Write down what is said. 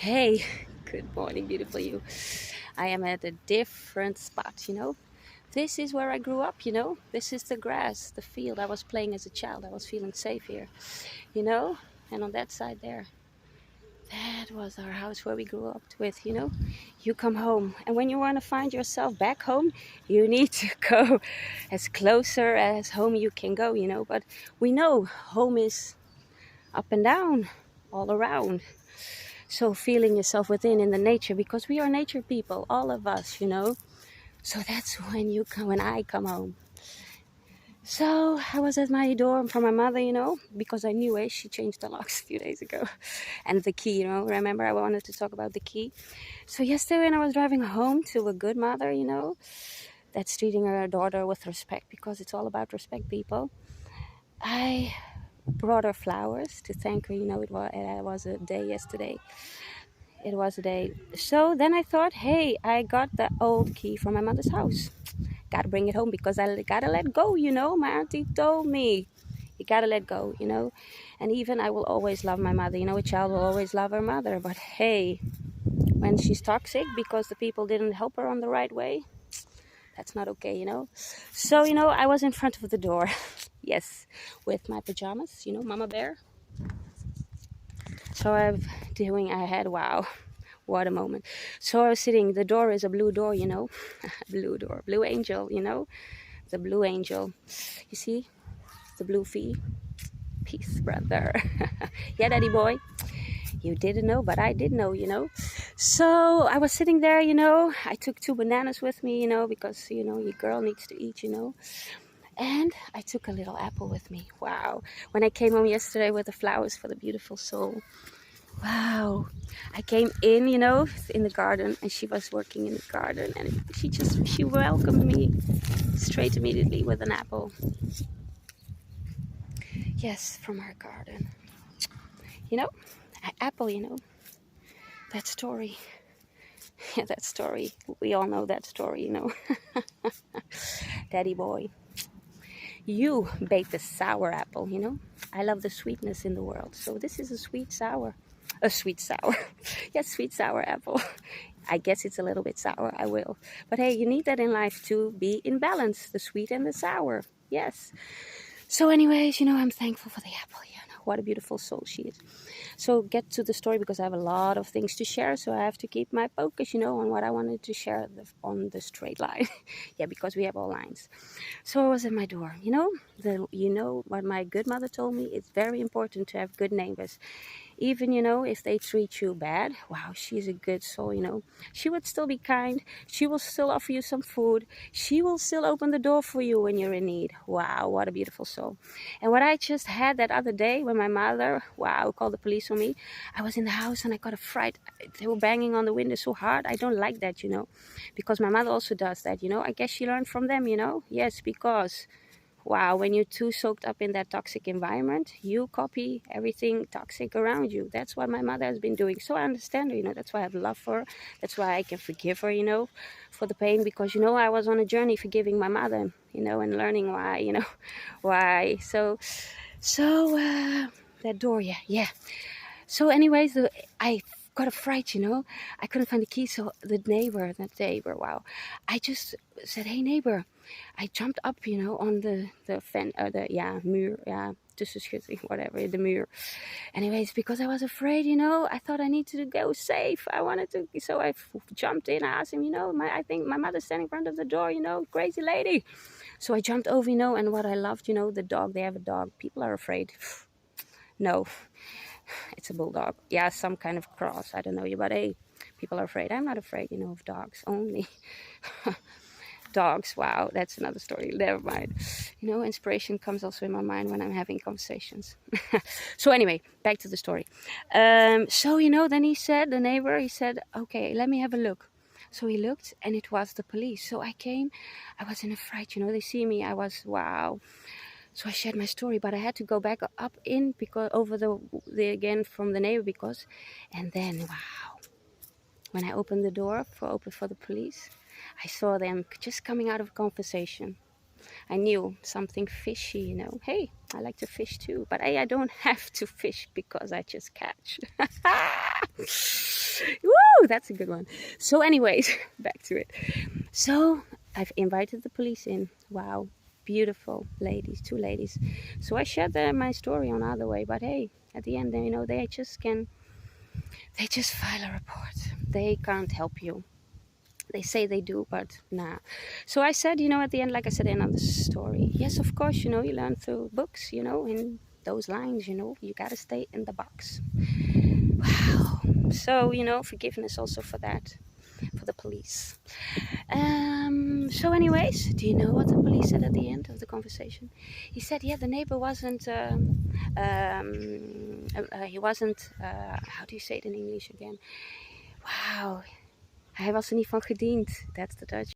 Hey, good morning, beautiful you. I am at a different spot. This is where I grew up. This is the grass, the field I was playing as a child. I was feeling safe here. And on that side there, that was our house where we grew up with. You come home, and when you want to find yourself back home, you need to go as closer as home you can go. But we know home is up and down, all around. So feeling yourself within in the nature, because we are nature people, all of us. So that's when I come home. So I was at my door from my mother, because I knew it. She changed the locks a few days ago. And the key, remember I wanted to talk about the key. So yesterday when I was driving home to a good mother, that's treating her daughter with respect, because it's all about respect, people. I brought her flowers to thank her. It was a day yesterday. It was a day. So then I thought, hey, I got the old key from my mother's house. Gotta bring it home because I gotta let go. My auntie told me, you gotta let go. And even I will always love my mother. A child will always love her mother. But hey, when she's toxic because the people didn't help her on the right way, that's not okay. So, I was in front of the door. Yes, with my pajamas, Mama Bear. So wow, what a moment. So I was sitting, the door is a blue door. Blue door, blue angel. The blue angel. You see, the blue fee. Peace, brother. Yeah, daddy boy. You didn't know, but I did know. So I was sitting there. I took 2 bananas with me, because, your girl needs to eat. And I took a little apple with me. Wow. When I came home yesterday with the flowers for the beautiful soul. Wow. I came in the garden, and she was working in the garden, and she welcomed me straight immediately with an apple. Yes, from her garden. Apple, that story. Yeah, that story. We all know that story. Daddy boy. You baked the sour apple. I love the sweetness in the world. So this is a sweet sour. A sweet sour. Yes, sweet sour apple. I guess it's a little bit sour. I will. But hey, you need that in life to be in balance. The sweet and the sour. Yes. So anyways, I'm thankful for the apple. What a beautiful soul she is. So get to the story, because I have a lot of things to share. So I have to keep my focus, on what I wanted to share on the straight line. Yeah, because we have all lines. So I was at my door. What my good mother told me. It's very important to have good neighbors. Even, if they treat you bad. Wow, she's a good soul. She would still be kind. She will still offer you some food. She will still open the door for you when you're in need. Wow, what a beautiful soul. And what I just had that other day when my mother, called the police on me. I was in the house and I got a fright. They were banging on the window so hard. I don't like that, because my mother also does that, I guess she learned from them. Yes, because wow, when you're too soaked up in that toxic environment, you copy everything toxic around you. That's what my mother has been doing. So I understand her. That's why I have love for her. That's why I can forgive her, for the pain, because, I was on a journey forgiving my mother, and learning why, why. So that door, yeah. So anyways, I got a fright. I couldn't find the key. So that neighbor, wow. I just said, hey, neighbor. I jumped up, on the fence, muur, tussenschutting, whatever, the muur. Anyways, because I was afraid, I thought I needed to go safe. So I jumped in. I asked him, I think my mother's standing in front of the door, crazy lady. So I jumped over, and what I loved, the dog, they have a dog. People are afraid. No, it's a bulldog. Yeah, some kind of cross. I don't know, but hey, people are afraid. I'm not afraid, of dogs only. Dogs, wow, that's another story. Never mind. Inspiration comes also in my mind when I'm having conversations. So anyway, back to the story. So then the neighbor, he said, okay, let me have a look. So he looked, and it was the police. So I came. I was in a fright. They see me. I was, wow. So I shared my story, but I had to go back up in because over the again from the neighbor, because, and then wow, when I opened the door for the police, I saw them just coming out of conversation. I knew something fishy, Hey, I like to fish too, but I don't have to fish because I just catch. Woo, that's a good one. So anyways, back to it. So I've invited the police in. Wow, beautiful ladies, 2 ladies. So I shared my story on Other Way, but hey, at the end, you know, they just file a report. They can't help you. They say they do, but nah. So I said, you know, at the end, like I said in the story, yes, of course, you know, you learn through books, you know, in those lines, you know, you gotta stay in the box. Wow. So, you know, forgiveness also for that, for the police. So anyways, do you know what the police said at the end of the conversation? He said, yeah, the neighbor wasn't, he wasn't, how do you say it in English again? Wow, hij was er niet van gediend. That's the Dutch.